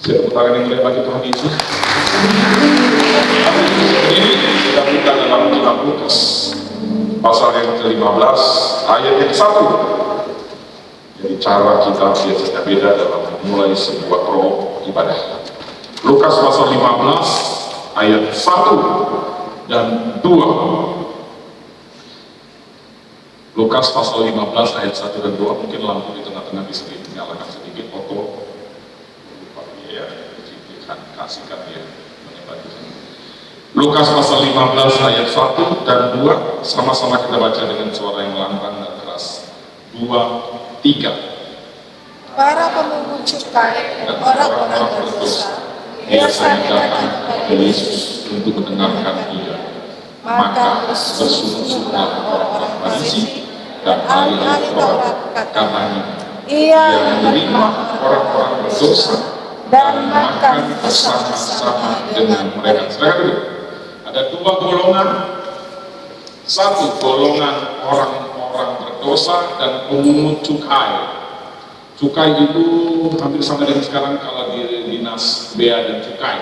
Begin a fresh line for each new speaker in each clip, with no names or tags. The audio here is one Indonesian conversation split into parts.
Tepuk tangan yang meriah bagi Tuhan Yesus. Ini kita buka dalam kitab Lukas pasal yang ke-15 ayat yang 1. Jadi cara kita biasanya beda dalam memulai sebuah prolog ibadah. Lukas pasal 15 ayat 1 dan 2. Lukas pasal 15 ayat 1 dan 2. Mungkin lampu di tengah-tengah bisa dinyalakan sedikit, foto. Ya, kasihkan dia menyebar di sana. Lukas pasal 15 ayat 1 dan 2, sama-sama kita baca dengan suara yang lantang dan keras. 2, 3.
Para pemungut cukai dan orang-orang berdosa biasanya datang kepada Yesus
untuk mendengarkan dia.
maka bersungut-sungut orang-orang Farisi dan ahli-ahli Taurat katanya, ia menerima orang-orang berdosa dan makan bersama-sama dengan mereka.
Silakan dulu. Ada dua golongan. Satu golongan orang-orang berdosa dan pemungut cukai. Cukai itu hampir sama dengan sekarang kalau di dinas bea dan cukai.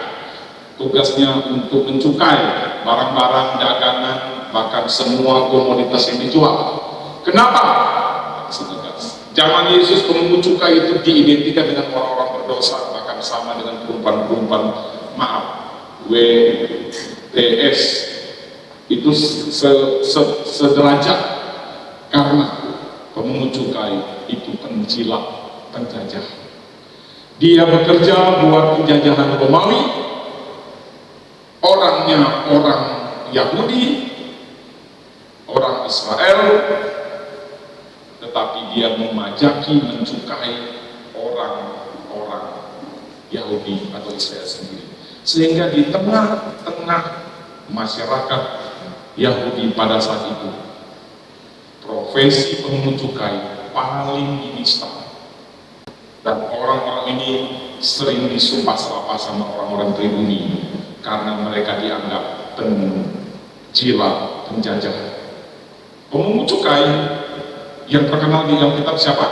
Tugasnya untuk mencukai barang-barang dagangan, bahkan semua komoditas yang dijual. Kenapa? Zaman Yesus pemungut cukai itu diidentikan dengan orang-orang berdosa, bahkan sama dengan perempuan-perempuan WTS itu sederajat, karena pemungut cukai itu penjilat, penjajah. Dia bekerja buat penjajahan Romawi, orangnya orang Yahudi, orang Israel, tetapi dia memajaki, mencukai orang-orang Yahudi atau Israel sendiri. Sehingga di tengah-tengah masyarakat Yahudi pada saat itu, profesi pemungut cukai paling dinista. Dan orang-orang ini sering disumpah serapah sama orang-orang pribumi karena mereka dianggap penjilat, penjajah. Pemungut cukai yang terkenal di dalam kitab siapa?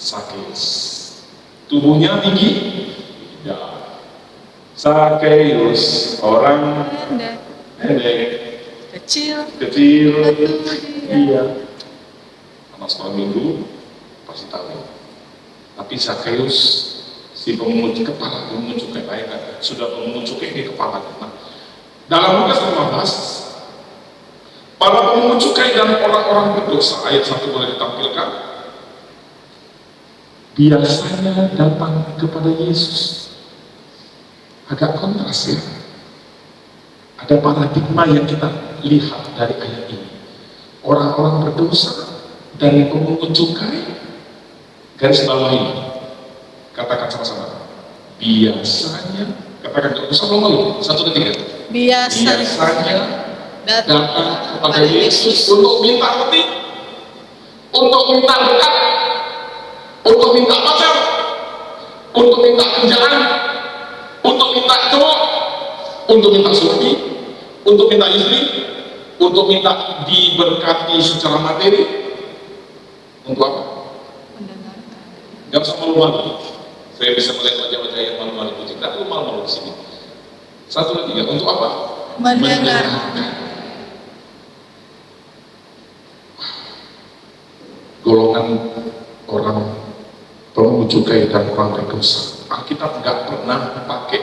Sakeus. Tubuhnya tinggi? Tidak. Sakeus orang pendek,
kecil,
iya. Anak sekolah minggu pasti tahu. Tapi Sakeus, si pemungut kepala pemungut cukai, bayangkan sudah pemungut cukai di kepala. Nah, dalam Lukas 15, para pemungut cukai dan orang-orang berdosa, ayat 1 boleh ditampilkan, biasanya datang kepada Yesus. Agak kontras ya. Ada paradigma yang kita lihat dari ayat ini. Orang-orang berdosa dan pemungut cukai, garis bawah ini, katakan sama-sama, biasanya, katakan gak usah malu, 1, 2, 3. Biasanya datang kepada Yesus untuk minta roti, untuk minta berkat, untuk minta pacar, untuk minta kerjaan, untuk minta cowok, untuk minta suami, untuk minta istri, untuk minta diberkati secara materi. Untuk apa? Gak usah malu-malu. Saya bisa melihat wajah-wajah yang malu-malu itu, tidak perlu malu-malu di sini. 1, 2, 3. Untuk apa? Mendengarkan. Golongan orang pemungut cukai dan orang berdosa. Alkitab nggak pernah pakai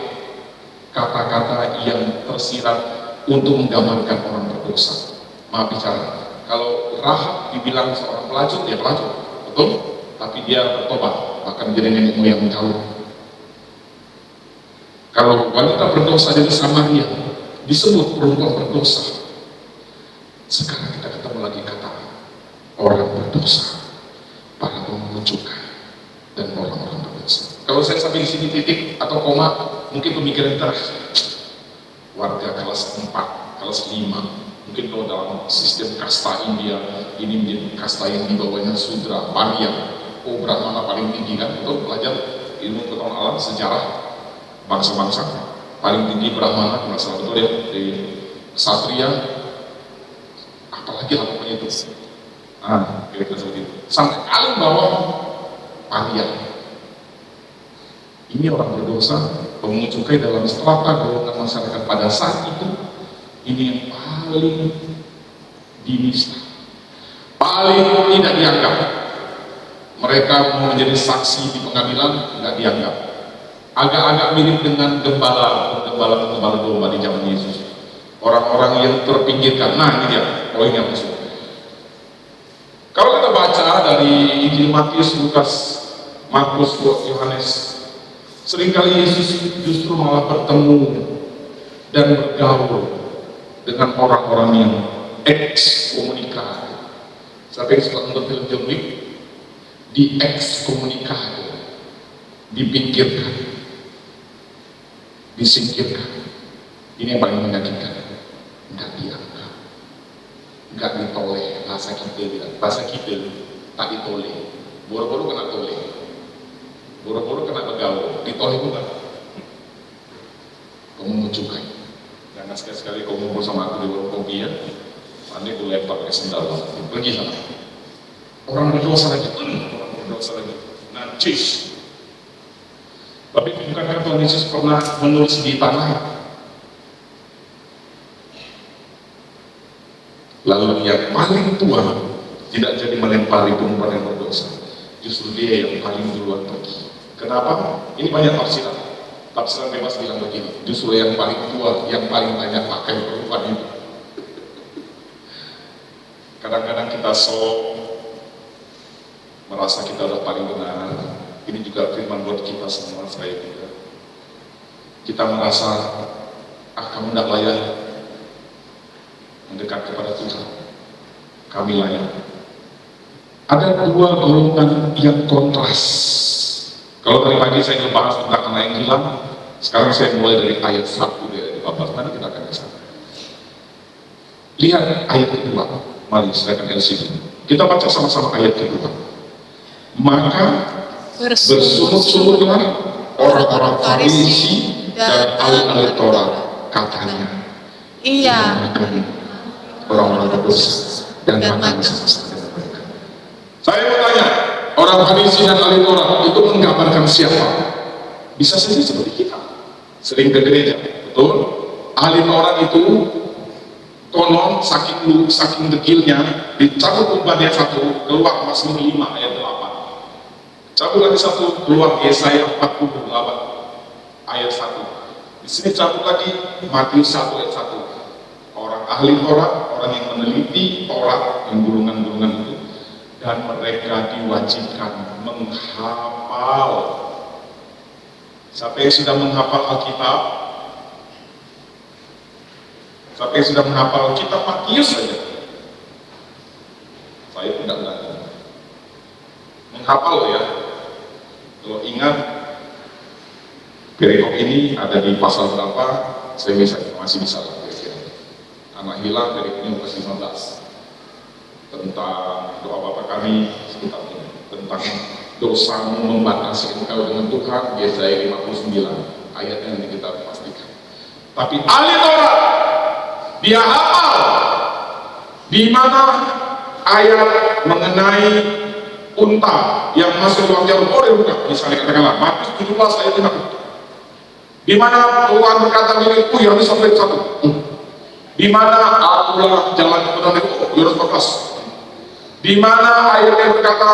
kata-kata yang tersirat untuk menggambarkan orang berdosa. Maaf bicara, kalau Rahab dibilang seorang pelacur, dia pelacur, betul? Tapi dia bertobat, bahkan jadi nenek moyang kau. Kalau wanita berdosa dari Samaria disebut perempuan berdosa. Sekarang kita ketemu lagi kata orang berdosa, para pemungut cukai dan orang-orang berdosa. Kalau saya sampai di sini titik atau koma, mungkin pemikiran kita warga kelas 4, kelas 5. Mungkin kalau dalam sistem kasta India, ini menjadi kasta yang di bawahnya Sudra, Parya. Oh, Brahmana paling tinggi kan? Itu belajar ilmu pengetahuan alam, sejarah bangsa-bangsa. Paling tinggi Brahmana, nggak salah betul ya, di Ksatria, apalagi lah pokoknya itu. Kira-kira seperti itu. Sampai paling bawah Parya. Ini orang berdosa, pemungut cukai dalam strata golongan masyarakat pada saat itu, ini yang paling dinista, paling tidak dianggap. Mereka mau menjadi saksi di pengadilan, nggak dianggap. Agak-agak mirip dengan gembala domba di zaman Yesus. Orang-orang yang terpinggirkan. Nah, ini dia poin yang masuk. Kalau kita baca dari Injil Matius, Lukas, Markus, Yohanes, seringkali Yesus justru malah bertemu dan bergaul dengan orang-orang yang ekskomunikasi. Siapa yang suka nonton film John Wick? Di ekskomunikasi, dipinggirkan, disingkirkan. Ini yang paling menyakitkan. Nggak dianggap, nggak ditoleh. Bahasa kita tak ditoleh. Boro-boro kena toleh, boro-boro kena bergaul, ditoleh juga. Kamu cukai. Jangan sekali-sekali kau ngumpul sama aku di warung kopi ya. Nanti aku lempar pakai sendal, pergi sana. Orang berdosa lagi, najis. Tapi bukankah Tuhan Yesus pernah menulis di tanah? Lalu yang paling tua tidak jadi melempari perempuan yang berdosa, justru dia yang paling duluan pergi. Kenapa? Ini banyak tafsiran. Tafsiran bebas bilang begini, justru yang paling tua, yang paling banyak pakai perempuan itu. Kadang-kadang kita merasa kita udah paling benar. Ini juga firman buat kita semua, saya juga. Kita merasa, kamu tidak layak mendekat kepada Tuhan, kami layak. Ada dua golongan yang kontras. Kalau tadi pagi saya membahas tentang anak yang hilang, sekarang saya mulai dari ayat 1 dari 14. Nanti kita akan ke sana. Lihat ayat kedua. Mari silakan LCD. Kita baca sama-sama ayat kedua. Maka bersungut-sungutlah orang-orang Farisi dan ahli Taurat, katanya,
Iya,
orang-orang berdosa dan makan bersama-sama dengan mereka. Saya mau tanya, orang Farisi dan ahli Taurat itu menggambarkan siapa? Bisa saja seperti kita, sering ke gereja, betul? Ahli Taurat itu konon saking degilnya, dicabut umpannya 1, keluar Mazmur 5 ayat 8. Cabut lagi 1, keluar Yesaya 48 ayat 1. Di sini cabut lagi Matius 1 ayat 1. Orang ahli Taurat, orang yang meneliti Taurat, yang gulungan-gulungan itu, dan mereka diwajibkan menghafal. Siapa yang sudah menghafal Alkitab? Siapa yang sudah menghafal kitab Matius saja? Saya tidak berani. Menghafal ya. Kalau ingat perikop ini ada di pasal berapa, saya masih bisa lah. Anak hilang dari Lukas 15, tentang doa Bapa kami sekitar ini, tentang dosamu membatasi engkau dengan Tuhan, Yesaya 59 ayat yang kita pastikan. Tapi ahli Taurat dia hafal di mana ayat mengenai unta yang masuk ruang jarum boleh bukan, misalnya katakanlah Matius 17 ayat 5, di mana Tuhan berkata milikku yang sampai 1. Di mana akulah jalan kebenaran itu, Yohanes 14. Di mana ayat yang berkata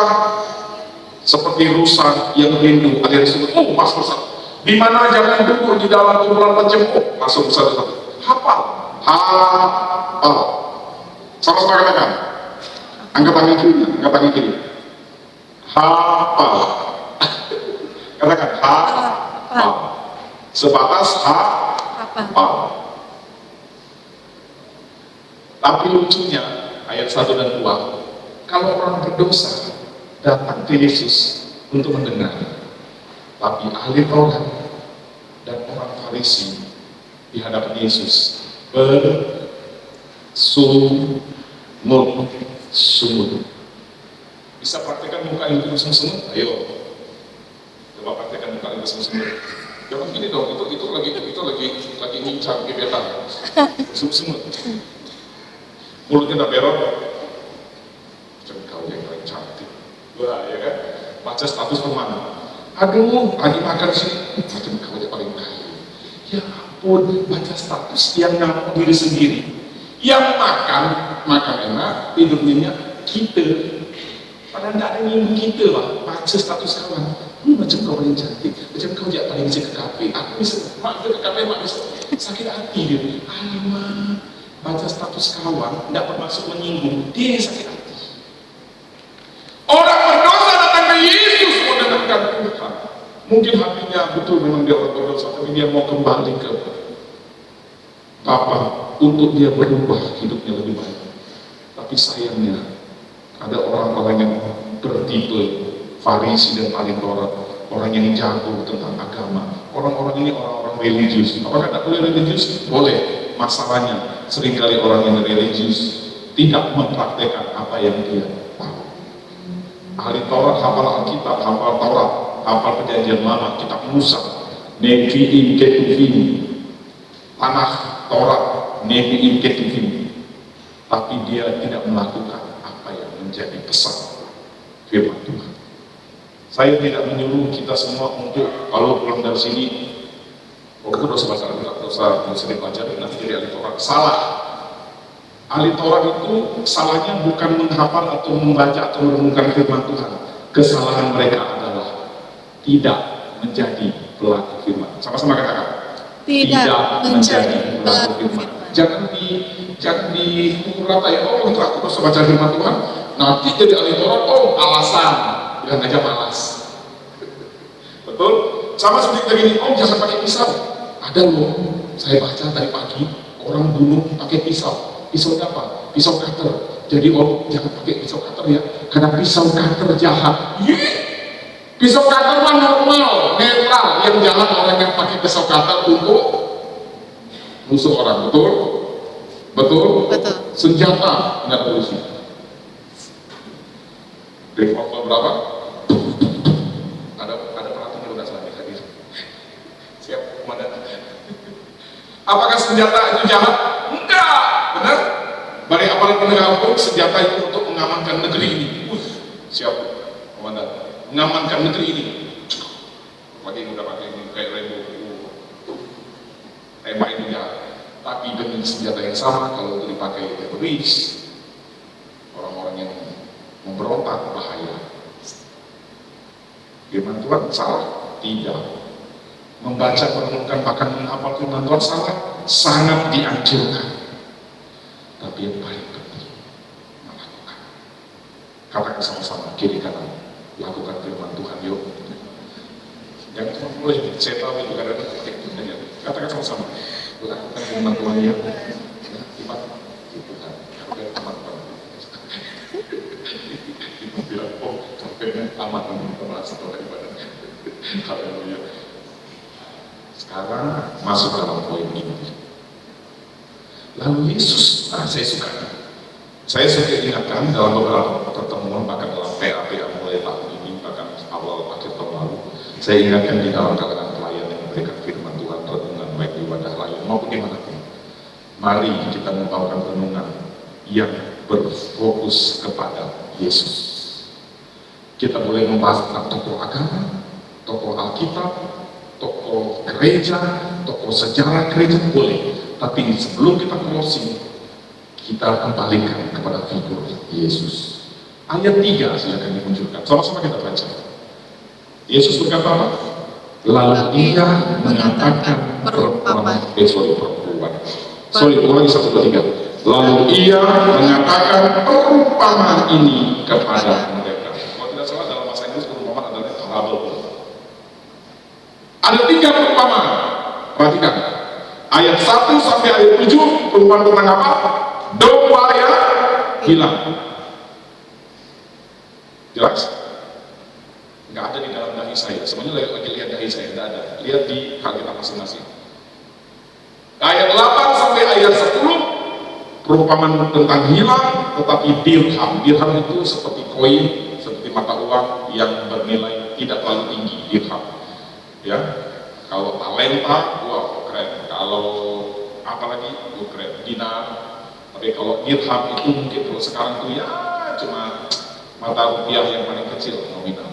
seperti rusa yang rindu, ada yang disebut masuk 1. Di mana jangan duduk di dalam kumpulan pencemooh, masuk 1. Hafal, hafal. Sama-sama katakan, angkat tangan kiri, hafal. Katakan hafal. Sebatas hafal. Tapi lucunya ayat 1 dan 2, kalau orang berdosa datang ke Yesus untuk mendengar, tapi ahli Taurat dan orang Farisi di hadapan Yesus bersungut. Bisa praktekkan muka yang bersungut? Ayo, coba praktekkan muka yang bersungut. Jangan gini dong, itu lagi ngincang gebetan, bersungut. Mulutnya tak berok, kau yang paling cantik. Wah, ya kan? Baca status teman. Aduh, lagi makan sini. macam kau yang paling kaya. Ya ampun, baca status yang ngaku diri sendiri. Yang makan enak, tidur nyenyak, kita. Padahal tidak ada yang kita lah, baca status kawan. Macam kau paling cantik, macam kau yang paling bisa ke kafe. Aku bisa, mak ke kafe, mak bisa. Sakit hati dia. Alamak, baca status kawan, tidak bermaksud menyinggung, dia sakit hati. Orang berdosa datang ke Yesus mendengarkan Tuhan. Mungkin hatinya betul memang dia orang berdosa, tapi dia mau kembali ke Bapa untuk dia berubah hidupnya lebih baik. Tapi sayangnya ada orang-orang yang bertipe Farisi dan ahli Taurat, orang yang jago tentang agama. Orang-orang ini orang-orang religius. Apakah tidak boleh religius? Boleh. Masalahnya seringkali orang yang religius tidak mempraktekkan apa yang dia tahu. Ahli Taurat hafal Alkitab, hafal Taurat, hafal Perjanjian Lama, kitab Musa, Nevi'im Ketuvim, tanah Taurat, Nevi'im Ketuvim, tapi dia tidak melakukan apa yang menjadi pesan firman Tuhan. Saya tidak menyuruh kita semua untuk kalau pulang dari sini, aku dosa bahasa Arab, dosa dipelajari nanti jadi ahli Taurat. Salah. Ahli Taurat itu salahnya bukan menghafal atau membaca atau merenungkan firman Tuhan. Kesalahan mereka adalah tidak menjadi pelaku firman. Sama-sama katakan. Tidak menjadi pelaku firman. Jangan dipukul rata ya. Oh, itu aku dosa baca firman Tuhan. Nanti jadi ahli Taurat. Oh, alasan. Bilang aja malas. Betul? Sama seperti kita gini, om jangan pakai pisau. Ada loh, saya baca tadi pagi, orang bunuh pakai pisau. Pisau apa? Pisau cutter. Jadi om jangan pakai pisau cutter ya, karena pisau cutter jahat. Pisau cutter mah normal, netral. Yang jahat orang yang pakai pisau cutter untuk musuh orang. Betul? Betul?
Betul.
Senjata nggak polisi. Revolver berapa? Ada perhatian udah selama hadir. Siap, komandan. Apakah senjata itu jahat? Enggak, benar? Bagi aparat penegak hukum, senjata itu untuk mengamankan negeri ini. Siap, komandan. Mengamankan negeri ini. Lagi udah pakai ini kayak Rembo. Tembak ini jahat. Tapi dengan senjata yang sama, kalau itu dipakai teroris, orang-orang yang memberontak, bahaya. Firman Tuhan salah? Tidak. Membaca, merenungkan, bahkan menghafal firman Tuhan salah? Sangat dianjurkan. Tapi yang paling penting melakukan. Katakan sama-sama, kiri kanan, lakukan firman Tuhan. Yuk. Jangan cuma mulai, saya tahu itu kadang-kadang katakan sama-sama, lakukan firman Tuhan ya. Iman itu kan, bukan teman-teman. Itu bilang, oh, capeknya aman, merasa oleh ibadah. Haleluya. Sekarang masuk dalam poin ini. Lalu Yesus, saya suka ingatkan dalam beberapa pertemuan, bahkan dalam PA mulai tahun ini, bahkan awal akhir tahun lalu, saya ingatkan di dalam kalangan pelayan yang memberikan firman Tuhan, renungan baik di wadah lain maupun dimanapun. Mari kita membawakan renungan yang berfokus kepada Yesus. Kita boleh membahas tentang tokoh agama, tokoh Alkitab, tokoh gereja, tokoh sejarah gereja, boleh. Tapi sebelum kita closing, kita kembalikan kepada figur Yesus. Ayat 3 silakan dimunculkan. Sama-sama kita baca. Yesus berkata apa? Lalu dia mengatakan perempuan. Ulangi 1, 2, 3. Lalu ia mengatakan perumpamaan ini kepada mereka. Kalau tidak salah dalam bahasa Inggris perumpamaan adalah parable. Ada 3 perumpamaan. Perhatikan. Ayat 1 sampai ayat 7 perumpamaan tentang apa? Domba yang hilang. Jelas? Nggak ada di dalam dahi saya. Semuanya lagi lihat dahi saya, nggak ada. Lihat di hal kita masing-masing. Ayat 8 sampai ayat 10 perumpamaan tentang hilang, tetapi dirham. Dirham itu seperti koin, seperti mata uang yang bernilai tidak terlalu tinggi. Dirham. Ya, kalau talenta, wow keren. Kalau apalagi, keren. Dinar. Tapi kalau dirham itu mungkin kalau sekarang tuh ya cuma mata rupiah yang paling kecil nominal.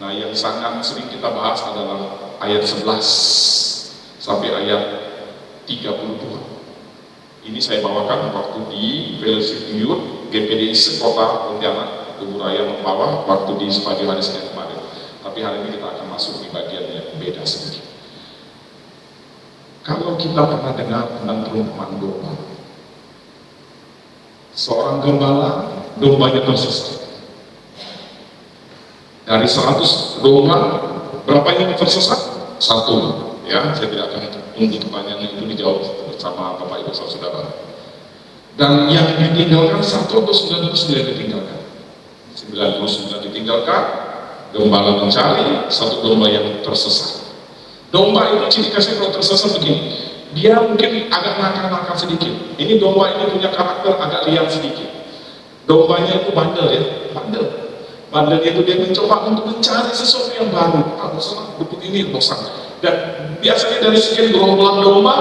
Nah, yang sangat sering kita bahas adalah ayat 11 sampai ayat 32. Ini saya bawakan waktu di Fellowship Youth GPD Sekota Pontianak Tubuh Raya Mempawah waktu di Spadi hari Senin kemarin. Tapi hari ini kita akan masuk di bagian yang beda sedikit. Kalau kita pernah dengar tentang perumpamaan domba, seorang gembala, dombanya tersesat. Dari 100 domba, berapa yang tersesat? 1. Ya, saya tidak akan tunggu pertanyaan itu dijawab sama Bapak Ibu Saudara. Dan yang ditinggalkan 1 atau 99 ditinggalkan? 99 ditinggalkan, gembala mencari 1 domba yang tersesat. Domba itu ciri khasnya kalau tersesat begini, dia mungkin agak nakal-nakal sedikit. Ini domba ini punya karakter agak liar sedikit. Dombanya itu bandel ya, bandelnya itu dia mencoba untuk mencari sesuatu yang baru. Bosan, dukun ini bosan. Dan biasanya dari sekian gerombolan domba,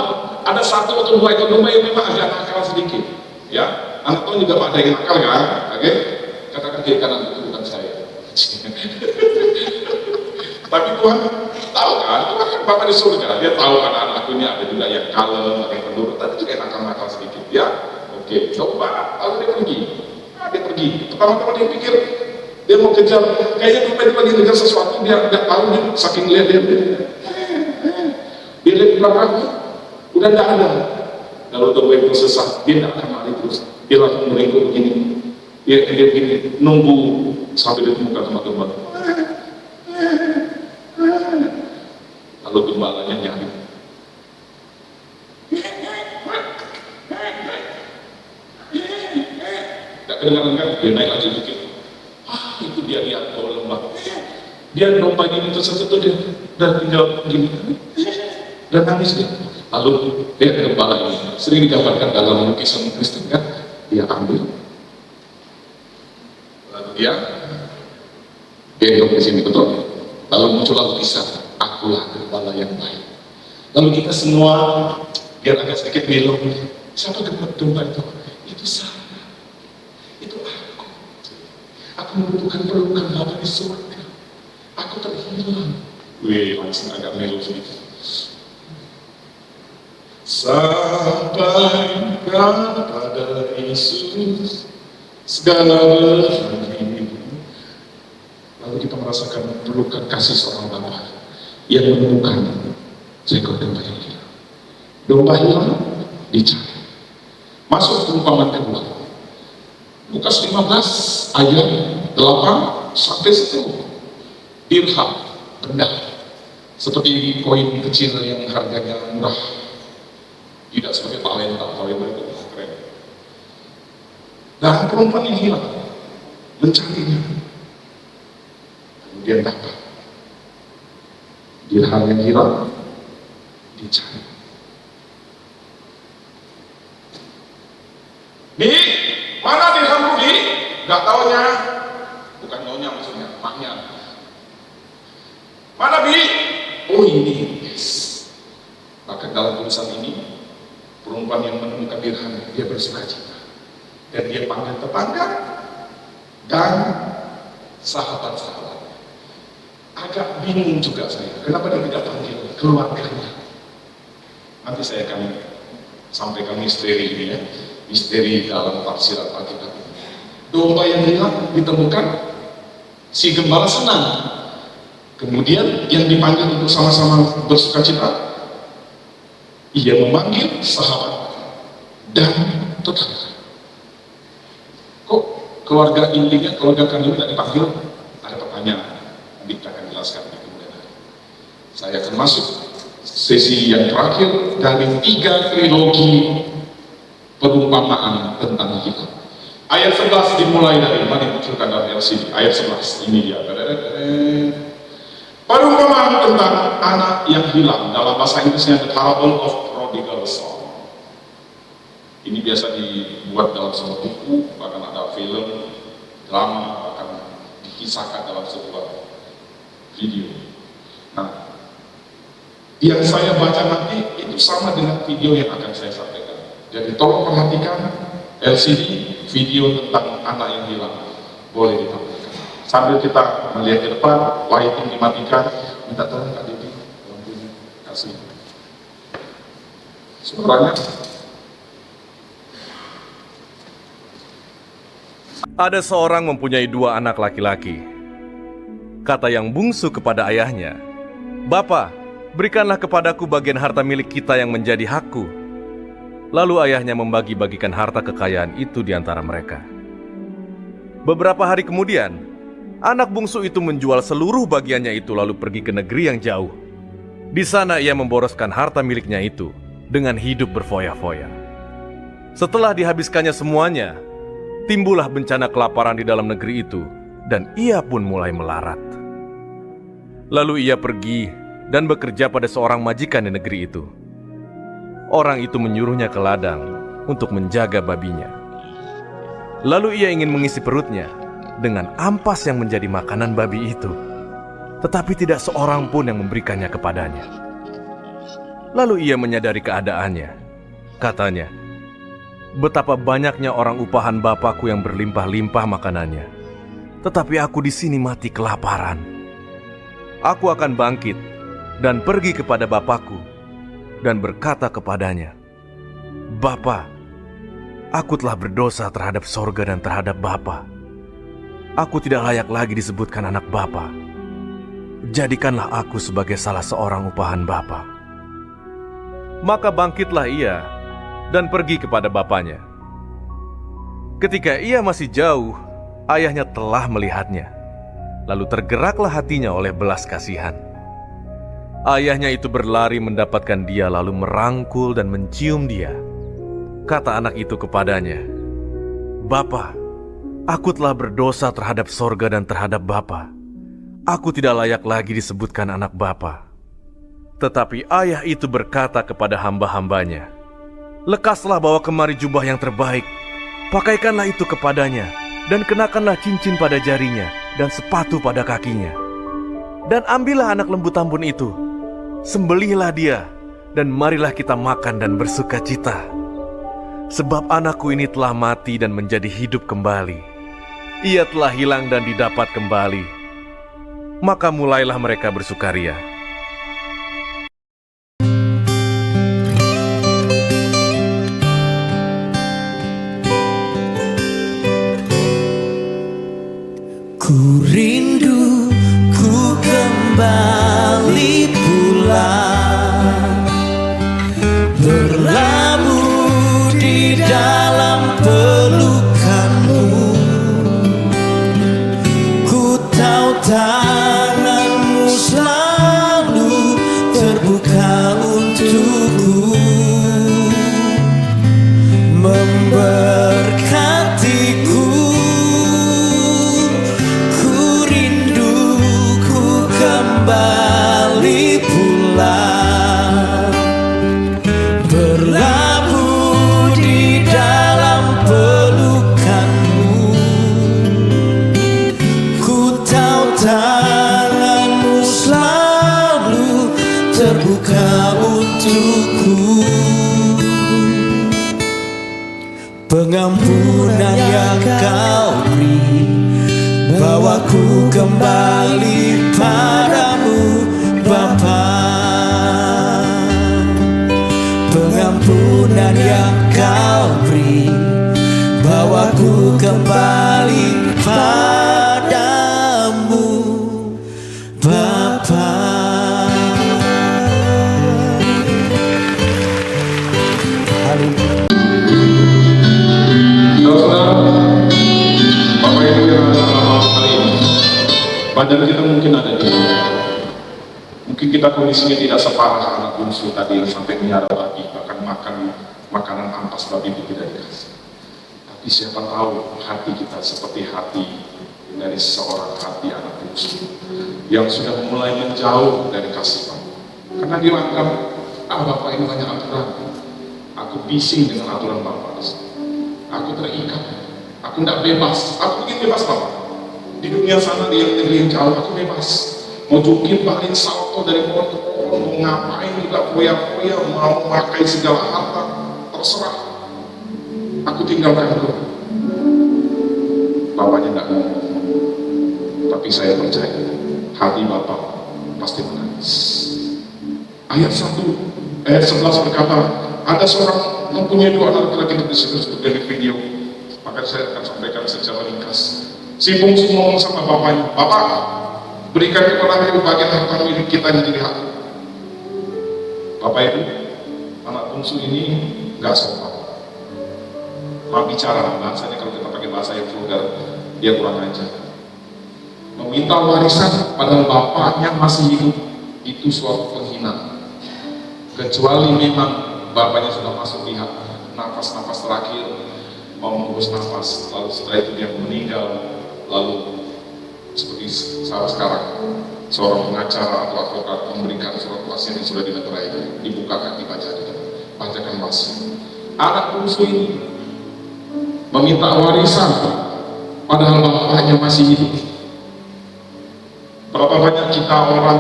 ada 1 atau 2 ekor domba yang memang agak nakal sedikit. Ya, anak tahu juga ada yang nakal kan? Oke, katakan kiri kanan itu bukan saya. Tapi Tuhan tahu kan, Tuhan kan Bapak di surga, dia tahu anak-anakku ini ada juga yang kalem, ada yang penurut, tapi juga yang nakal-nakal sedikit. Ya, oke, coba, lalu dia pergi. Dia pergi. Pertama-tama dia pikir dia mau kejar, kayaknya domba itu lagi ngejar sesuatu, dia nggak tahu dia saking lihat dia lihat di belakang, udah nggak ada. Lalu domba itu sesat, dia nggak akan lari terus, dia langsung meringkuk begini, dia gini nunggu sampai ditemukan sama domba. Lalu gembalanya nyari. Gak kedengaran kan? Dia naik lagi dikit. Itu dia lihat bawah lembah. Dia domba ini tersesat tuh dia dan tinggal begini dan nangis dia. Lalu dia gembala ini sering digambarkan dalam lukisan Kristen kan? Dia ambil. Lalu dia gendong di sini betul. Lalu muncullah lukisan, akulah gembala yang baik. Lalu kita semua biar agak sedikit belok. Siapa domba itu? Itu saya. Itu aku. Aku membutuhkan pelukan Bapa di surga. Aku terhilang. Wih, langsung agak melo sedikit. Sampaikan pada Yesus segala beban. Lalu kita merasakan pelukan kasih seorang Bapa yang menemukan seekor domba yang hilang. Domba hilang, dicari. Masuk perumpamaan kedua. Lukas 15 ayat 8 sampai 10. Dirham, benda seperti koin kecil yang harganya murah, tidak seperti talenta itu keren. Dan perempuan yang hilang mencarinya, kemudian dapat. Dirham yang hilang dicari. Bi, mana dirhamku Bi? Gak taunya, bukan nyonya maksudnya, maknya. Mana Bi? Oh ini, yes. Maka dalam tulisan ini, perempuan yang menemukan dirham, dia bersuka cita. Dan dia panggil tetangga dan sahabat-sahabatnya. Agak bingung juga saya, kenapa dia tidak panggil keluarganya? Nanti saya akan sampaikan misteri ini ya, misteri dalam tafsiran Alkitab. Domba yang hilang ditemukan, si gembala senang. Kemudian yang dipanggil untuk sama-sama bersuka cita, ia memanggil sahabat dan tetangga. Kok keluarga intinya, keluarga kandung tidak dipanggil? Ada pertanyaan, nanti kita akan jelaskan di kemudian hari. Saya akan masuk sesi yang terakhir dari 3 trilogi perumpamaan tentang hilang. Ayat 11 dimulai dari mana dimunculkan dalam LCD. Ayat 11 ini dia. Perumpamaan tentang anak yang hilang, dalam bahasa Inggrisnya The Parable of Prodigal Son. Ini biasa dibuat dalam sebuah buku, bahkan ada film, drama, bahkan dikisahkan dalam sebuah video. Nah, yang saya baca nanti itu sama dengan video yang akan saya sampaikan. Jadi tolong perhatikan LCD video tentang anak yang hilang, boleh ditampilkan. Sambil kita melihat ke depan, lighting dimatikan, minta tolong Kak Devi, Kasih. Suaranya.
Ada seorang mempunyai 2 anak laki-laki. Kata yang bungsu kepada ayahnya, "Bapa, berikanlah kepadaku bagian harta milik kita yang menjadi hakku." Lalu ayahnya membagi-bagikan harta kekayaan itu di antara mereka. Beberapa hari kemudian, anak bungsu itu menjual seluruh bagiannya itu lalu pergi ke negeri yang jauh. Di sana ia memboroskan harta miliknya itu dengan hidup berfoya-foya. Setelah dihabiskannya semuanya, timbullah bencana kelaparan di dalam negeri itu, dan ia pun mulai melarat. Lalu ia pergi dan bekerja pada seorang majikan di negeri itu. Orang itu menyuruhnya ke ladang untuk menjaga babinya. Lalu ia ingin mengisi perutnya dengan ampas yang menjadi makanan babi itu, tetapi tidak seorang pun yang memberikannya kepadanya. Lalu ia menyadari keadaannya. Katanya, "Betapa banyaknya orang upahan bapakku yang berlimpah-limpah makanannya, tetapi aku di sini mati kelaparan. Aku akan bangkit dan pergi kepada bapakku dan berkata kepadanya, 'Bapa, aku telah berdosa terhadap sorga dan terhadap Bapa. Aku tidak layak lagi disebutkan anak Bapa. Jadikanlah aku sebagai salah seorang upahan Bapa.' Maka bangkitlah ia dan pergi kepada bapaknya. Ketika ia masih jauh, ayahnya telah melihatnya. Lalu tergeraklah hatinya oleh belas kasihan. Ayahnya itu berlari mendapatkan dia lalu merangkul dan mencium dia. Kata anak itu kepadanya, 'Bapa, aku telah berdosa terhadap sorga dan terhadap Bapa. Aku tidak layak lagi disebutkan anak Bapa.' Tetapi ayah itu berkata kepada hamba-hambanya, 'Lekaslah bawa kemari jubah yang terbaik, pakaikanlah itu kepadanya, dan kenakanlah cincin pada jarinya, dan sepatu pada kakinya. Dan ambillah anak lembu tambun itu, sembelihlah dia, dan marilah kita makan dan bersuka cita. Sebab anakku ini telah mati dan menjadi hidup kembali. Ia telah hilang dan didapat kembali.' Maka mulailah mereka bersukaria.
Ku rindu ku kembali pulang, berlabuh di dalam pelukanmu. Ku tahu tanganmu selalu terbuka untukku, memberkatiku. Kembali pulang, berlabuh di dalam pelukanmu. Ku tahu tanganmu selalu terbuka untukku. Pengampunan yang kau beri, bawaku kembali padamu, Bapa. Pengampunan yang kau beri, bawaku kembali padamu, Bapa.
Bapak Ibu yang ada dalam malam hari ini, badan kita mungkin ada di sini. Mungkin kita kondisinya tidak separah anak bungsu tadi yang sampai miara babi, bahkan makan makanan ampas babi itu tidak dikasih. Tapi siapa tahu hati kita seperti hati dari seorang hati anak bungsu yang sudah mulai menjauh dari kasih Bapa. Karena dia anggap, Bapak ini banyak aturan. Aku bising dengan aturan Bapak. Aku terikat. Aku tidak bebas. Aku ingin bebas Bapak. Di dunia sana di negeri yang jauh aku bebas. Mau jungkir balik salto dari pohon ke pohon, mau ngapain juga foya-foya, mau memakai segala harta, terserah. Aku tinggalkan itu. Bapaknya tidak ngomong, tapi saya percaya hati Bapak pasti menangis. Ayat 1, ayat 11 berkata, ada seorang mempunyai 2 anak laki-laki di situ dari video. Maka saya akan sampaikan secara ringkas. Si bungsu ngomong sama bapaknya, "Bapak, berikan kepada aku bagian harta milik kita yang jadi hak." Bapak itu, anak bungsu ini gak sopan. Mau bicara, bahasanya kalau kita pakai bahasa yang vulgar, dia kurang ajar. Meminta warisan padahal bapaknya masih hidup, itu suatu penghinaan. Kecuali memang bapaknya sudah masuk di nafas-nafas terakhir, mau menghembus nafas, lalu setelah itu dia meninggal, lalu seperti sekarang seorang pengacara atau advokat memberikan surat wasiat yang sudah dimeterai, dibukakan, dibaca, bacakan wasiat. Anak bungsu ini meminta warisan padahal bapaknya masih hidup. Berapa banyak kita orang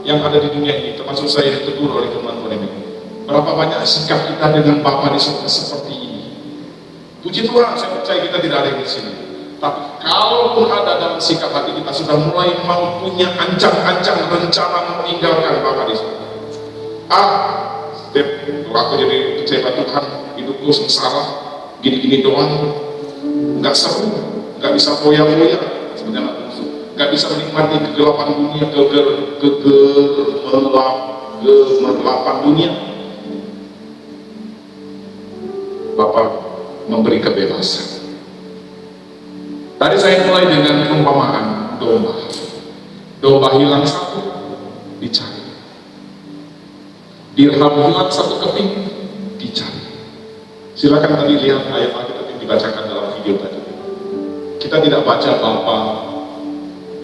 yang ada di dunia ini, termasuk saya yang ditegur oleh firman Tuhan ini, berapa banyak sikap kita dengan Bapa di surga seperti ini. Puji Tuhan, saya percaya kita tidak ada yang di sini. Tapi kalaupun ada dalam sikap hati kita sudah mulai mau punya ancang-ancang rencana meninggalkan Bapa di surga. Setiap aku jadi kecewa Tuhan, hidupku sengsara, gini-gini doang, nggak seru, nggak bisa foya-foya, sebenarnya anak bungsu, nggak bisa menikmati kegelapan dunia, gemerlapan dunia. Bapak memberi kebebasan. Tadi saya mulai dengan perumpamaan domba. Domba hilang satu, dicari. Dirham hilang satu keping, dicari. Silakan tadi lihat ayat Alkitab yang dibacakan dalam video tadi. Kita tidak baca Bapa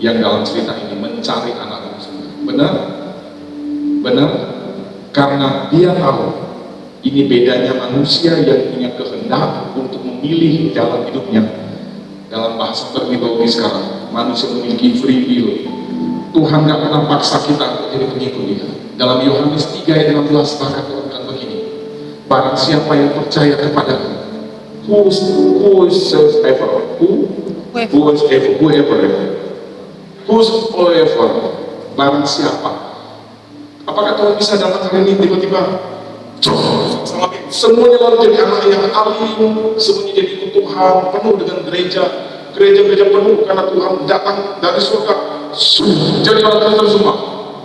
yang dalam cerita ini mencari anak bungsu. Benar? Benar? Karena dia tahu ini bedanya manusia yang punya kehendak untuk memilih jalan hidupnya. Dalam bahasa terminologi sekarang, manusia memiliki free will. Tuhan gak pernah paksa kita untuk jadi pengikut dia. Dalam Yohanes 3 ayat 16 bahkan Tuhan bilang begini, barang siapa yang percaya kepadaku, whosoever, barang siapa. Apakah Tuhan bisa datang hari ini tiba-tiba semuanya lalu jadi anak yang alim, semuanya jadi ikut Tuhan, penuh dengan gereja penuh karena Tuhan datang dari surga, jadi orang Kristen semua?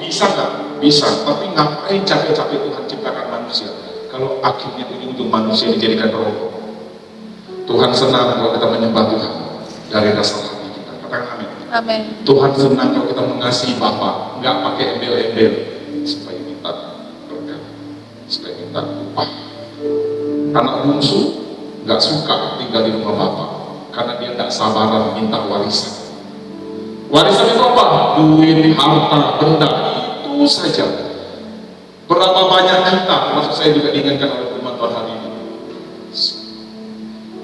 Bisa nggak? Bisa, tapi ngapain capek-capek Tuhan ciptakan manusia kalau akhirnya ujung-ujung manusia dijadikan roh? Tuhan senang kalau kita menyembah Tuhan dari dasar hati kita. Katakan amin.
Amin.
Tuhan senang kalau kita mengasihi Bapa, nggak pakai embel-embel supaya minta berkat, supaya minta upah. Anak bungsu nggak suka tinggal di rumah Bapa karena dia nggak sabaran minta warisan. Warisan itu apa? Duit, harta, benda, itu saja. Berapa banyak kita, maksud saya juga diingatkan oleh firman Tuhan hari ini,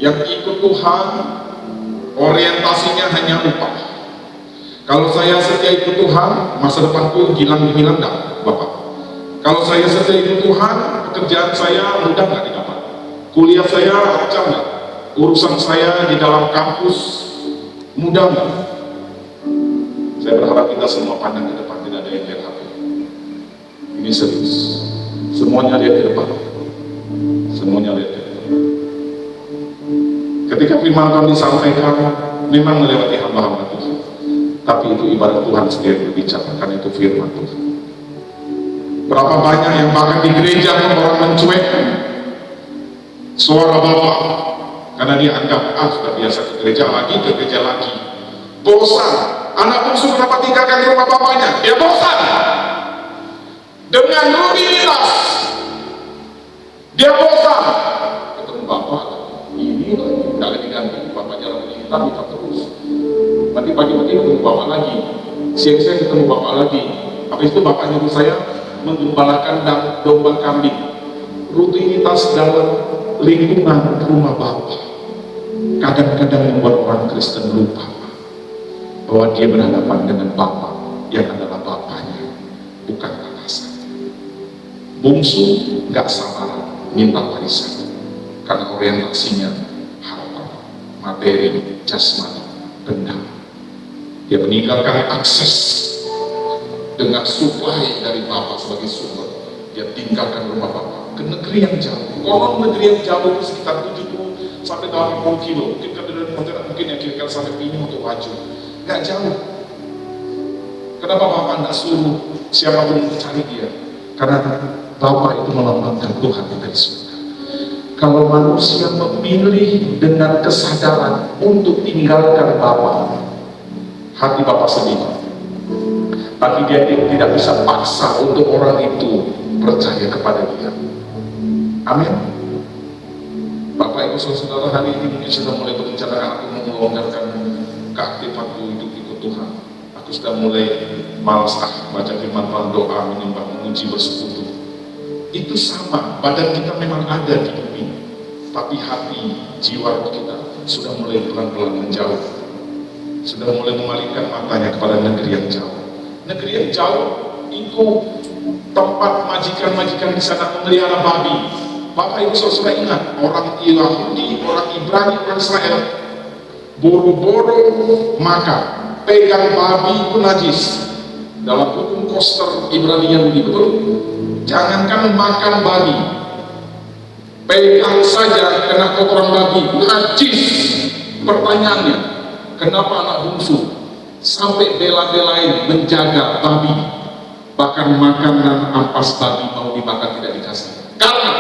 yang ikut Tuhan orientasinya hanya upah. Kalau saya setia ikut Tuhan, masa depanku hilang enggak, Bapak? Kalau saya setia ikut Tuhan, pekerjaan saya mudah nggak didapat? Kuliah saya lancar nggak? Urusan saya di dalam kampus mudah nggak? Saya berharap kita semua pandang ke depan, tidak ada yang lihat HP. Ini serius. Semuanya lihat ke depan. Semuanya lihat ke depan. Ketika firman Tuhan disampaikan, memang melewati hamba-hamba Tuhan. Tapi itu ibarat Tuhan sendiri berbicara, karena itu firman Tuhan. Berapa banyak yang bahkan di gereja orang mencuekkan suara Bapa karena dia anggap sudah biasa ke gereja lagi. Bosan. Anak bungsu kenapa tinggalkan di rumah bapaknya? Dia bosan dengan rutinitas. Dia bosan ketemu bapak ini lagi, tidak ada diganti. Bapaknya lagi hitam terus. Nanti pagi-pagi ketemu bapak lagi, siang-siang ketemu bapak lagi. Habis itu bapak nyuruh saya menggembalakan domba kambing. Rutinitas dalam lingkungan rumah Bapa kadang-kadang membuat orang Kristen lupa bahwa dia berhadapan dengan Bapa yang adalah Bapanya, bukan atasannya. Bungsu gak sabar minta warisan karena orientasinya harta, materi, jasmani, benda. Dia meninggalkan akses dengan supply dari Bapa sebagai sumber dia tinggalkan rumah bapak ke negeri yang jauh. Konon negeri yang jauh itu sekitar 70 sampai 80 kilo. Mungkin kan dari Pontianak mungkin yang kira-kira sampai Pinyu untuk Wajo. Gak jauh. Kenapa bapak tidak suruh siapapun mencari dia? Karena bapak itu melambangkan Tuhan dari surga. Kalau manusia memilih dengan kesadaran untuk tinggalkan bapak, hati bapak sedih. Tapi dia tidak bisa paksa untuk orang itu percaya kepada dia. Amin. Bapak Ibu Saudara, hari ini mungkin sudah mulai berencana aku mau melonggarkan keaktifanku hidup ikut Tuhan. Aku sudah mulai malas baca firman Tuhan, doa, menyembah, memuji, bersekutu. Itu sama, badan kita memang ada di bumi, tapi hati, jiwa kita sudah mulai pelan-pelan menjauh. Sudah mulai memalingkan matanya kepada negeri yang jauh. Negeri yang jauh itu tempat majikan-majikan di sana memelihara babi. Bapak Ibu Saudara ingat, orang Yahudi, orang Ibrani, orang Israel boro-boro makan, pegang babi itu najis. Dalam hukum koster Ibrani Yahudi, betul? Jangankan makan babi, pegang saja kena kotoran babi, najis. Pertanyaannya, kenapa anak bungsu sampai bela-belain menjaga babi, bahkan makanan ampas babi mau dimakan tidak dikasih? Karena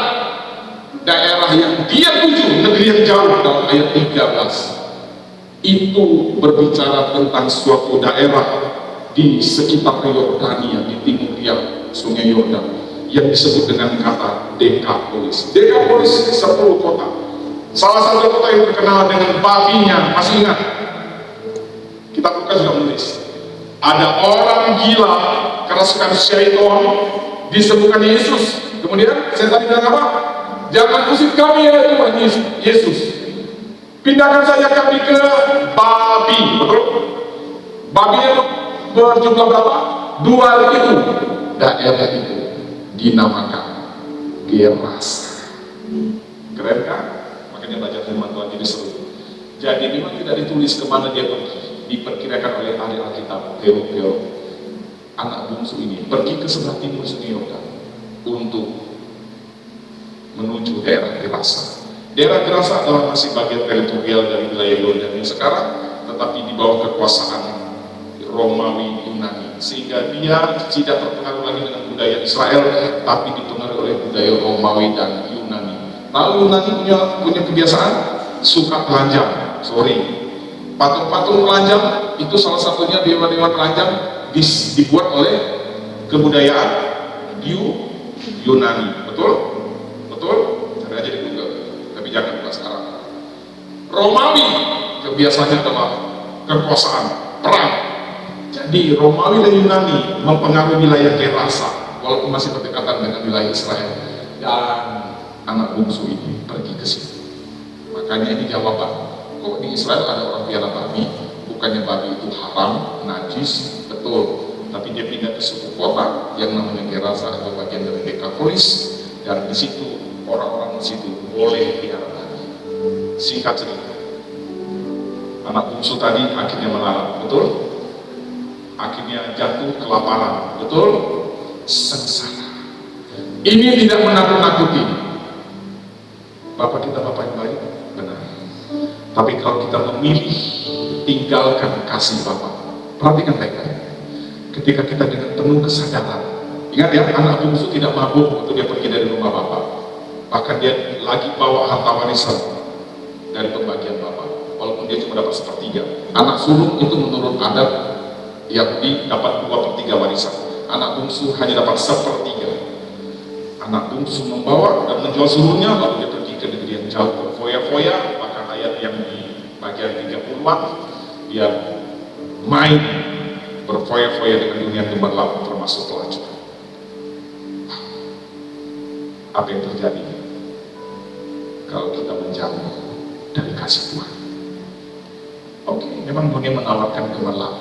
daerah yang dia tuju, negeri yang jauh, dalam ayat 13 itu berbicara tentang suatu daerah di sekitar Yordania, di timur dia sungai Yordan, yang disebut dengan kata Dekapolis. Dekapolis 10 kota. Salah satu kota yang terkenal dengan babinya, masih ingat? Kitab Lukas juga menulis, ada orang gila kerasukan syaitan disebutkan Yesus. Kemudian setan bilang apa? Jangan usir kami ya Tuhan Yesus, pindahkan saja kami ke babi. Betul? Babinya berjumlah berapa? 2.000. Daerah itu dinamakan Gerasa. Keren kan? Makanya baca firman Tuhan jadi seru. Jadi memang tidak ditulis kemana dia pergi. Diperkirakan oleh ahli Alkitab, teolog, anak bungsu ini pergi ke sebelah timur sungai Yordan untuk menuju daerah Gerasa. Daerah Gerasa adalah masih bagian teritorial dari wilayah Yordan yang sekarang, tetapi di bawah kekuasaan Romawi Yunani, sehingga dia tidak terpengaruh lagi dengan budaya Israel, tapi dipengaruhi oleh budaya Romawi dan Yunani. Lalu Yunani punya kebiasaan suka telanjang, patung-patung telanjang itu salah satunya dewa-dewa telanjang dibuat oleh kebudayaan Yunani. Betul? Cari aja di Google, tapi jangan buka sekarang. Romawi kebiasaannya adalah kekuasaan, perang. Jadi Romawi dan Yunani mempengaruhi wilayah Gerasa, walaupun masih berdekatan dengan wilayah Israel. Dan anak bungsu ini pergi ke situ. Makanya ini jawaban, kok di Israel ada orang piara babi? Bukannya babi itu haram, najis, betul. Tapi dia pindah ke suku kota yang namanya Gerasa atau bagian dari Dekapolis, dan di situ orang-orang di situ boleh piara babi. Singkat cerita, anak bungsu tadi akhirnya melarat, betul? Akhirnya jatuh kelaparan, betul? Sengsara. Ini tidak menakut-nakuti. Bapak kita bapak yang baik, benar. Tapi kalau kita memilih tinggalkan kasih bapak, perhatikan baik-baik. Ketika kita dengan penuh kesadaran, ingat ya, anak bungsu tidak mabuk waktu dia pergi dari rumah bapak. Bahkan dia lagi bawa harta warisan dari pembagian bapak, walaupun dia cuma dapat 1/3. Anak sulung itu menurut adat Yahudi dapat 2/3 warisan. Anak bungsu hanya dapat 1/3. Anak bungsu membawa dan menjual sulungnya, lalu dia pergi ke negeri yang jauh berfoya-foya. Bahkan ayat yang di bagian 30-an, dia main berfoya-foya dengan dunia gemerlap termasuk pelacur. Apa yang terjadi kalau kita menjauh dari kasih Tuhan? Oke, memang dunia menawarkan gemerlap,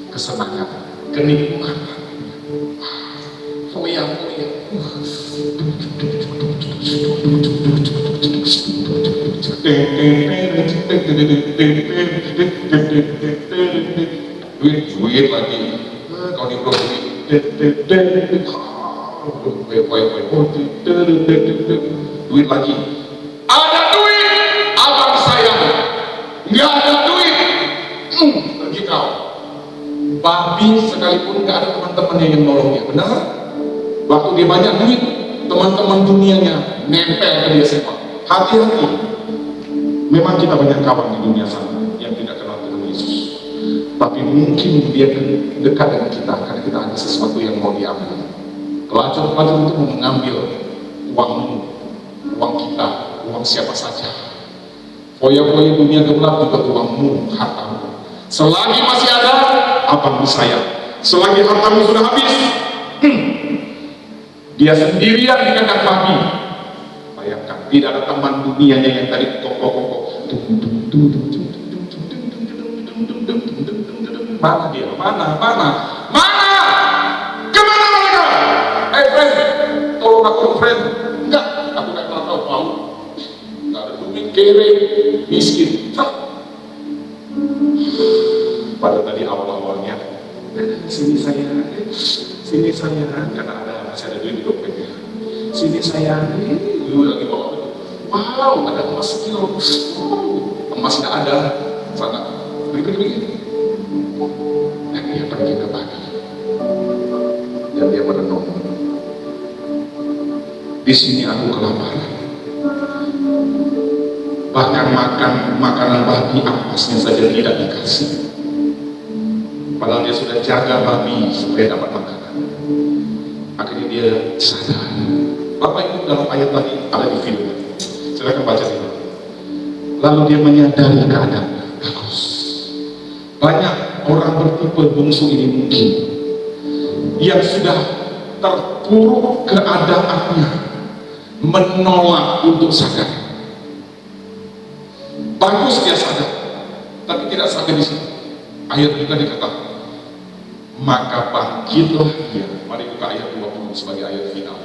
kesenangan, kenikmatan, foya-foya. Duit lagi, kalau di duit, duit lagi. Ada duit, abang sayang. Nggak ada duit, pergi kau. Babi sekalipun nggak ada teman-temannya yang nolong dia, benar? Waktu dia banyak duit, teman-teman dunianya nempel ke dia semua. Hati-hati. Memang kita banyak kawan di dunia sana yang tidak kenal Tuhan Yesus. Tapi mungkin dia dekat dengan kita karena kita ada sesuatu yang mau diambil. Pelacur-pelacur itu mau mengambil uangmu, uang kita, uang siapa saja. Foya-foya dunia gelap juga uangmu, hartamu. Selagi masih ada, abang sayang. Selagi hartamu sudah habis, dia sendirian di kandang babi. Bayangkan, tidak ada teman dunianya yang tadi kokok-kokok. Mana dia? Mana? Kemana mereka? Friend, tolong aku friend. Enggak, aku nggak pernah tahu mau. Nggak ada duit, kere, miskin. Pada tadi awal-awalnya, sini saya, karena masih ada duit di dompetnya. Sini saya, dulu lagi bawa. Wow, ada emas kilo. Emas nggak ada. Sana, begini. Dan dia pergi ke pagi. Dan dia merenung. Di sini aku kelaparan. Bahkan makan makanan babi ampasnya saja tidak dikasih. Padahal dia sudah jaga babi supaya dapat makanan. Akhirnya dia sadar. Apa itu dalam ayat tadi ada di film? Silakan baca itu. Lalu dia menyadari keadaannya. Bagus. Banyak orang bertipe bungsu ini mungkin yang sudah terpuruk keadaannya, menolak untuk sadar. Bagus dia sadar, tapi tidak sampai di sini. Ayat kita dikatakan, maka bangkitlah dia. Mari buka ayat 20 sebagai ayat final.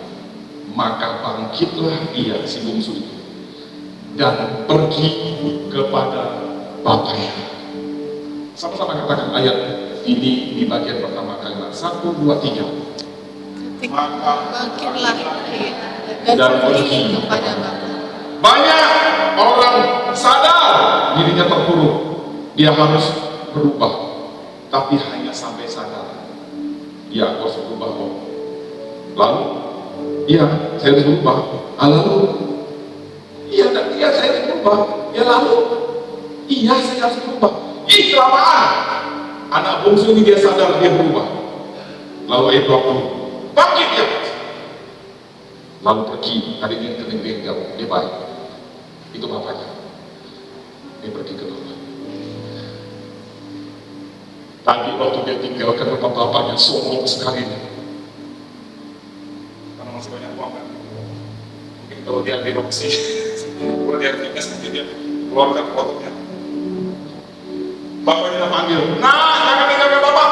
Maka bangkitlah dia, si bungsu itu, dan pergi kepada bapaknya. Sama-sama katakan ayat ini di bagian pertama kalimat. 1, 2, 3. Maka
Bangkitlah
dan pergi
kepada Bapa.
Banyak orang sadar dirinya terpuruk, dia harus berubah, tapi hanya sampai sadar. Ya, aku harus berubah kok. Lalu, iya, saya harus berubah. Lalu, iya, saya harus berubah. Ya lalu, iya, saya harus berubah. Kelamaan. Anak bungsu ini dia sadar dia berubah. Lalu ayat 20, bangkit ya. Lalu pergi, tadi dia bengkel, dia baik. Itu bapaknya. Dia pergi ke bawah. Tadi waktu dia tinggalkan bapak-bapaknya sombong sekali. Karena masih banyak uang kan. Mungkin kalau dia adopsi, kalau dia fitness nanti dia keluarkan fotonya. Bapaknya panggil, jangan tinggalkan bapak.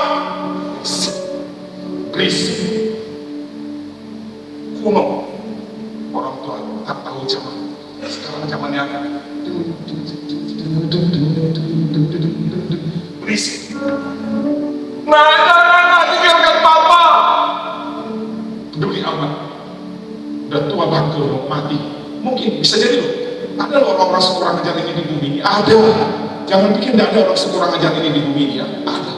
Berisik. Kuno. Orang tua tak tahu zaman. Sekarang zamannya berisik. Jangan tinggalkan papa. Peduli amat. Udah tua bangkel mau mati. Mungkin bisa jadi loh. Ada loh orang-orang sekurang ajar ini di bumi ini. Ada. Jangan pikir tidak ada orang sekurang ajar ini di bumi ini ya. Ada.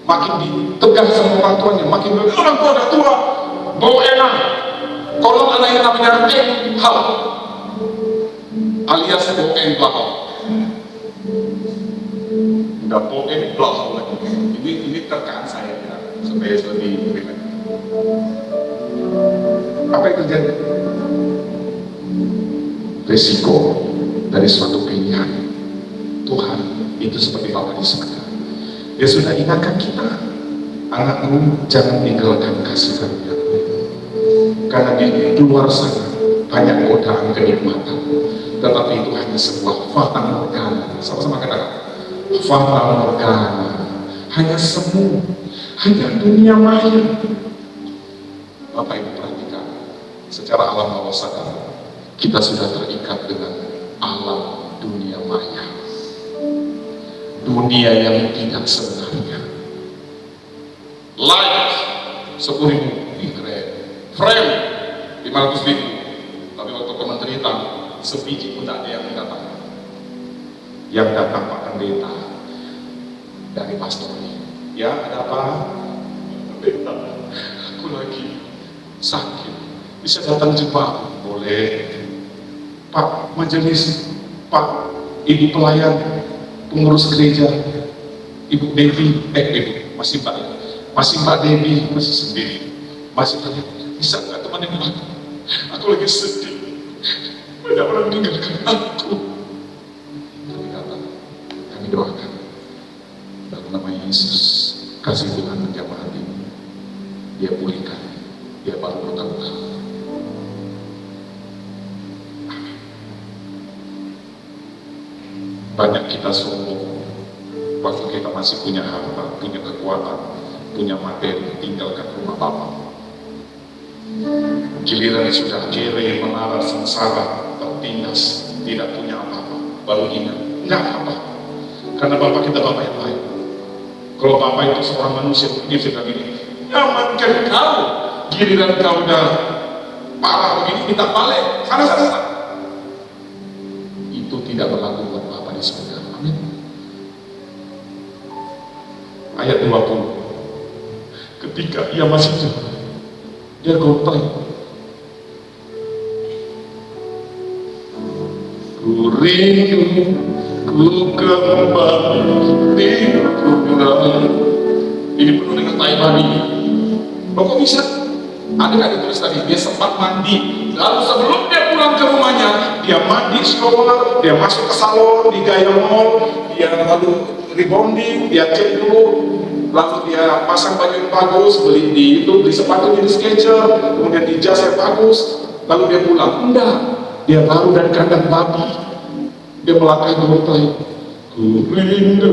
Makin ditegas sama orang tuanya, makin orang tua udah tua, bau enak. Kalau anak yang namanya hal alias boen belakang, udah boen belakang lagi. Ini terkaan saya ya, supaya lebih rileks. Apa yang terjadi? Resiko dari suatu pilihan. Tuhan itu seperti Bapa di surga. Dia sudah ingatkan kita, anakmu jangan tinggalkan kasih karunia. Karena di luar sana banyak godaan kenikmatan, tetapi itu hanya sebuah fata morgana. Sama-sama katakan, fata morgana, hanya semu, hanya dunia maya. Bapak Ibu perhatikan, secara alam bawah sadar kita sudah terikat dengan alam dunia maya, dunia yang tidak sebenarnya. Like 10.000 keren, frame 500.000, tapi waktu kementerian sebiji pun tak ada yang datang. Yang datang Pak Pendeta dari pastor ini. Ya, ada apa? Pendeta, aku lagi sakit, bisa datang jumpa aku? Boleh. Pak majelis, Pak ibu pelayan, pengurus gereja, Ibu Devi, Ibu, masih Mbak Devi, masih sendiri, masih tanya, bisa nggak temenin aku? Aku lagi sedih, banyak orang meninggalkan aku. Kami datang, kami doakan, dalam nama Yesus, kasih Tuhan menjamah hatimu, dia pulihkan, dia baru luka-luka. Banyak kita sombong waktu kita masih punya harta, punya kekuatan, punya materi, tinggalkan rumah Bapa. Giliran sudah kere, melarat, sengsara, tertindas, tidak punya apa-apa, baru ingat, enggak apa-apa, karena Bapa kita Bapa yang baik. Kalau Bapa itu seorang manusia, dia sudah gini, nyamankan kau, giliran kau udah parah begini, minta balik, sana. Itu tidak berlaku buat Bapa di surga. Amin. Ayat 20, ketika ia masih jauh, dia gotong. Ku rindu, ku kembali di kuburan. Ini penuh dengan tai babi. Kok bisa? Ada nggak ditulis tadi? Dia sempat mandi, lalu sebelum dia pulang ke rumahnya, dia mandi shower, dia masuk ke salon, di Gaya Mall, dia lalu rebonding, dia cek dulu, lalu dia pasang baju yang bagus, beli sepatu di Skechers, kemudian di jas yang bagus, lalu dia pulang. Enggak, dia baru dari kandang babi, dia melangkah beruntai. Ku rindu,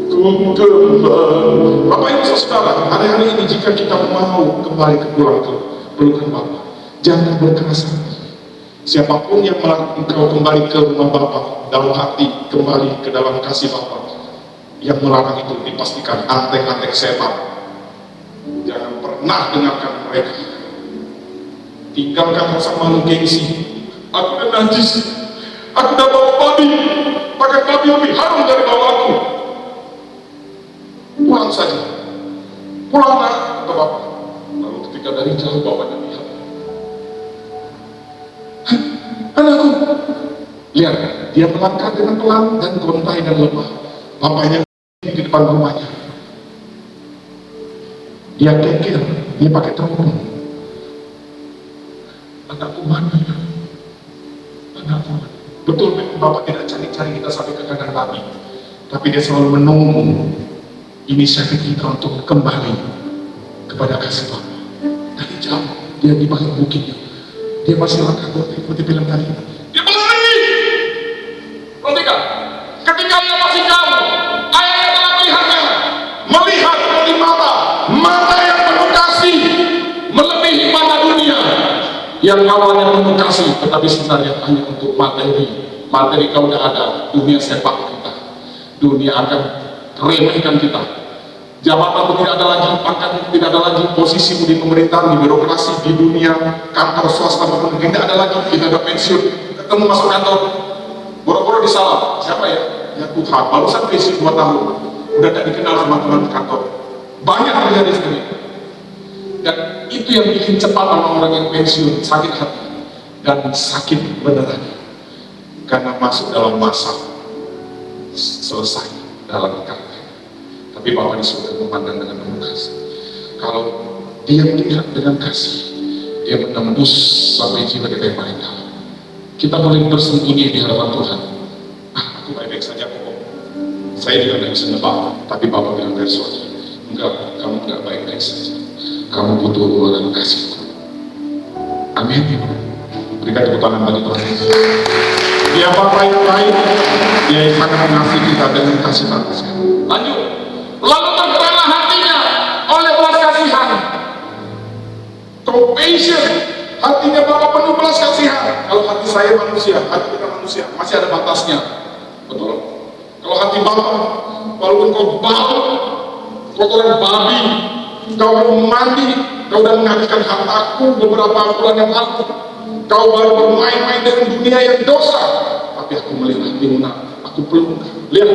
ku kembali. Bapak Ibu Saudara, hari-hari ini jika kita mau kembali ke pulang ke pelukan Bapa, jangan berkeras hati. Siapapun yang melarang engkau kembali ke rumah Bapa, dalam hati kembali ke dalam kasih Bapa, yang melarang itu dipastikan antek-antek setan. Jangan pernah dengarkan mereka. Tinggalkan rasa malu gengsi. Aku udah najis, aku udah bawa babi, pakai babi lebih harum dari bawa aku. Pulang saja, pulanglah ke Bapak. Lalu ketika dari jauh bapaknya lihat, anakku, lihat, dia melangkah dengan pelan dan gontai dan lemah. Bapaknya di depan rumahnya, dia kekir, dia pakai teropong. Anakku mana? Anakku mana? Betul, Bapak tidak cari-cari kita sampai ke kandang babi, tapi dia selalu menunggu inisiatif kita untuk kembali kepada kasih Bapa. Dari jauh, dia di balik bukitnya, dia masih langkah seperti film tadi. Dia berlari. Perhatikan, ketika dia masih jauh, ayahnya telah melihat dari mata yang penuh kasih, melebihi mata dunia. Yang awalnya penuh kasih, tetapi sebenarnya hanya untuk materi kau udah ada, dunia sepak kita, dunia akan remehkan kita. Jabatan tidak ada lagi, pangkat tidak ada lagi, posisi di pemerintahan, di birokrasi, di dunia kantor swasta maupun tidak ada lagi. Kita udah pensiun, ketemu masuk kantor, boro-boro disalah. Siapa ya? Ya Tuhan. Barusan pensiun 2 tahun, udah tak dikenal sama teman kantor. Banyak terjadi seperti itu. Dan itu yang bikin cepat orang-orang yang pensiun sakit hati dan sakit beneran, karena masuk dalam masa selesai dalam karya. Tapi Bapak di surga memandang dengan penuh kasih. Kalau dia melihat dengan kasih, dia menembus sampai jiwa kita yang paling dalam. Kita boleh bersembunyi di hadapan Tuhan. Aku baik-baik saja kok. Saya juga tidak bisa nebak, tapi Bapak bilang dari suatu, enggak, kamu enggak baik-baik saja. Kamu butuh uluran kasih. Amin. Berikan tepuk tangan bagi Tuhan. Dia Bapa yang baik, dia yang sangat mengasihi kita dengan kasih manusia. Lanjut. Lalu tergeraklah hatinya oleh belas kasihan. Compassion, hatinya Bapa penuh belas kasihan. Kalau hati saya manusia, hati kita manusia, masih ada batasnya. Betul? Kalau hati Bapa, walaupun kau bau kotoran babi, kau mandi, Kau sudah menghabiskan hartaku beberapa bulan yang lalu. Kau baru bermain-main dengan dunia yang dosa. Tapi aku melihat hatimu, aku peluk. Lihat,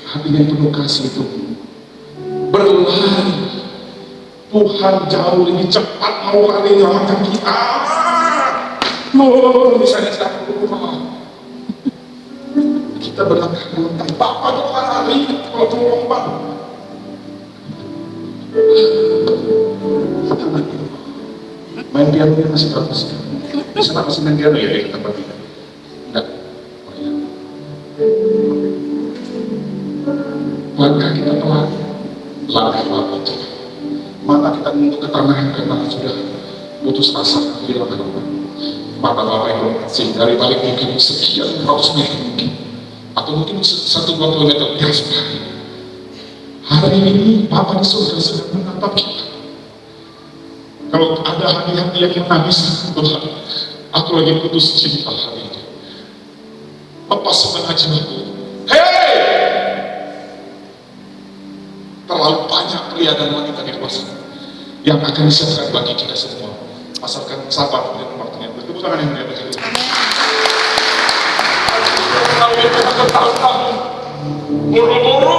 hatinya yang penuh kasih itu berlari. Tuhan jauh lebih cepat mau lari menyelamatkan kita. Misalnya kita berlangkah melontar, Bapak tuh lari kalau tuh lompat. Main piano masih bagus. Bisa nggak masih main piano ya di tempat kita? Enggak. Oh, iya. Langkah kita pelan, langkah pelan. Mata kita menunduk ke tanah karena sudah putus asa hilang harapan. Mata Bapak yang berkasih dari balik mungkin sekian ratus meter mungkin, atau mungkin 1-2 kilometer jauh sekali. Hari ini Bapak di surga sedang menatap kita. Kalau ada hati-hati yang menangis, Tuhan, aku lagi putus cinta hari ini. Lepas semangat jiwaku. Hei! Terlalu banyak pria dan wanita di luar sana yang akan disiapkan bagi kita semua. Asalkan sabar dan waktunya. Bertepuk tangan yang mulia bagi Tuhan. Kalau kita bertahun-tahun, buru-buru,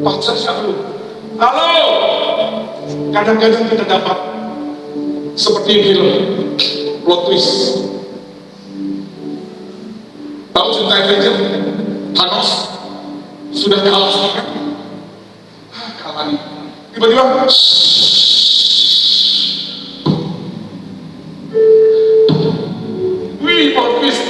pacar siapa lu? Halo! Kadang-kadang kita dapat seperti film plot twist. Tahu cerita Avenger? Thanos sudah kalah semua. Kalah nih. Tiba-tiba wih, plot twist.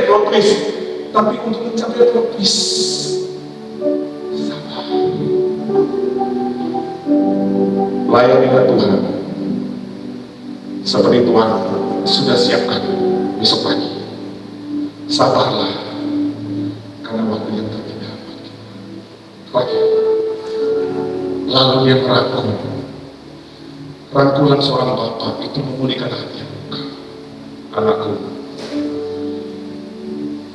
Plot twist. Tapi untuk mencapai plot twist, sabar. Layanilah Tuhan seperti Tuhan sudah siapkan besok pagi. Sabarlah, karena waktu yang terpindah lagi. Lalu dia merangkul. Rangkulan seorang bapak itu memulihkan hati anakku.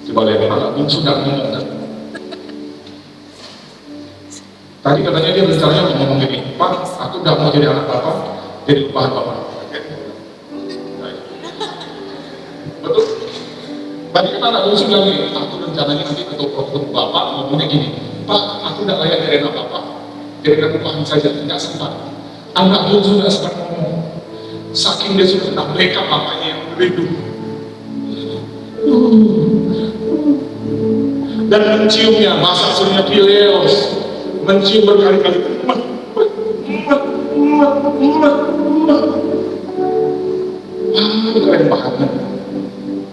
Coba lihat anak pun sudah ngomong kan. Tadi katanya dia rencananya ngomong gini, Pak, aku udah mau jadi anak bapak, jadi bahan bapak. Betul? Tadi kan anak bungsu bilang gini, aku rencananya nanti ketemu bapak ngomongnya gini, Pak, aku udah layak jadi anak bapak, jadi anak bahan saja, tidak sempat. Anak bungsu tidak sempat ngomong, saking dia sudah tak mereka bapaknya yang rindu. Dan menciumnya, masa suruhnya Pileos, mencium berkali-kali. Keren banget.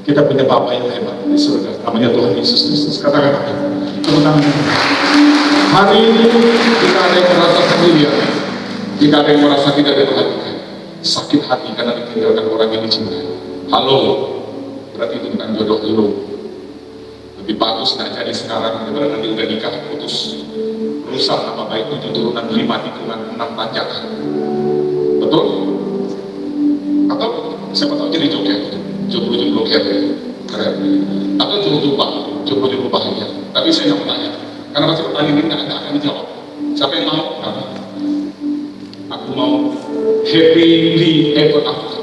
Kita punya Bapa yang hebat di surga, namanya Tuhan Yesus Kristus. Katakan amin. Hari ini jika ada yang merasa sendirian, jika ada yang merasa tidak diperhatikan, sakit hati karena ditinggalkan orang yang dicintai. Halo, berarti itu bukan jodoh lu. Lebih bagus nggak jadi sekarang daripada nanti udah nikah putus, rusak nama baik 7 turunan 5 tikungan 6 tanjakan. Betul? Atau siapa tahu jadi joget, jomblo kere, keren. Atau jomblo bahagia. Tapi saya nggak bertanya, karena pasti pertanyaan ini nggak akan dijawab. Siapa yang mau? Karena aku mau happily ever after,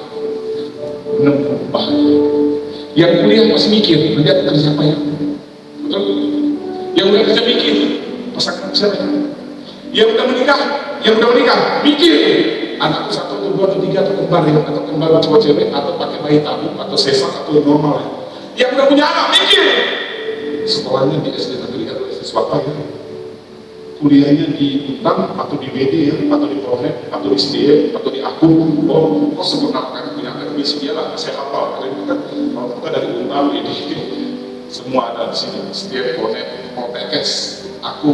menemukan bahagia. Yang kuliah masih mikir, lihat kerja apa ya? Betul? Yang udah kerja mikir, pasangan siapa ya? Yang udah menikah, mikir. Anakku 1 atau 2 atau 3 atau kembar ya, atau kembar cowok cewek, atau pakai bayi tabung, atau sesar, atau normal ya. Yang udah punya anak, mikir. Sekolahnya di SD negeri atau SD swasta ya. Kuliahnya di UNAM atau di WD ya, atau di Pronet, atau di SDM, atau di AKU. Kok sempurna kan punya akademisi dia lah, saya hafal. Kalau kita dari UNAM, WD, semua ada di sini. SDM, Pronet, Protekes, AKU,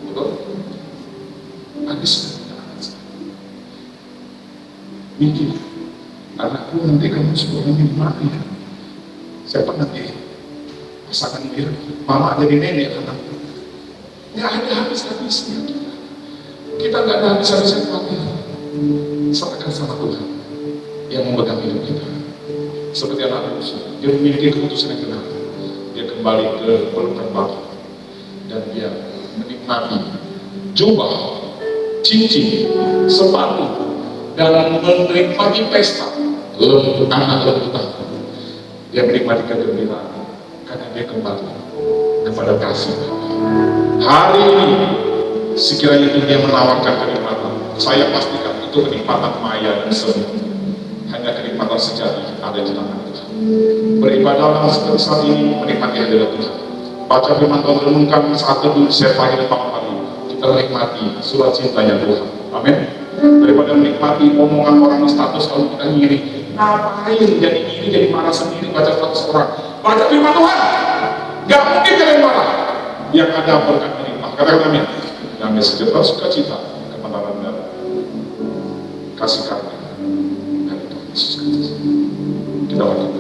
betul? Habis mikir, anakku nanti kamu sekolahnya di mana ya? Siapa nanti pasangan dia, mama jadi nenek anakku. Ya ada habis-habisnya kita nggak ada habis-habisnya khawatir. Serahkan sama Tuhan yang memegang hidup kita. Seperti anak Musa, dia memiliki keputusan yang benar. Dia kembali ke pelukan Bapa. dan dia menikmati jubah, cincin, sepatu, dan menikmati pesta lembutan. Dia menikmati kegembiraan karena dia kembali kepada kasih. Hari ini sekiranya dunia menawarkan kenikmatan, saya pastikan itu kenikmatan maya dan semu. Hanya kenikmatan sejati ada di tangan Tuhan. Beribadahlah seperti saat ini, menikmati hadirat Tuhan. Baca firman Tuhan, renungkan saat teduh saya pagi dan malam hari. Kita menikmati surat cintanya Tuhan. Amin. Daripada menikmati omongan orang status lalu kita ngiri. Ngapain jadi iri, jadi marah sendiri baca status orang. Baca firman Tuhan. Gak mungkin kalian marah. Yang ada berkat menikmati. Katakan amin. Damai sejahtera, sukacita, kemenangan dan kasih karunia dari Tuhan Yesus Kristus. Kita berdoa.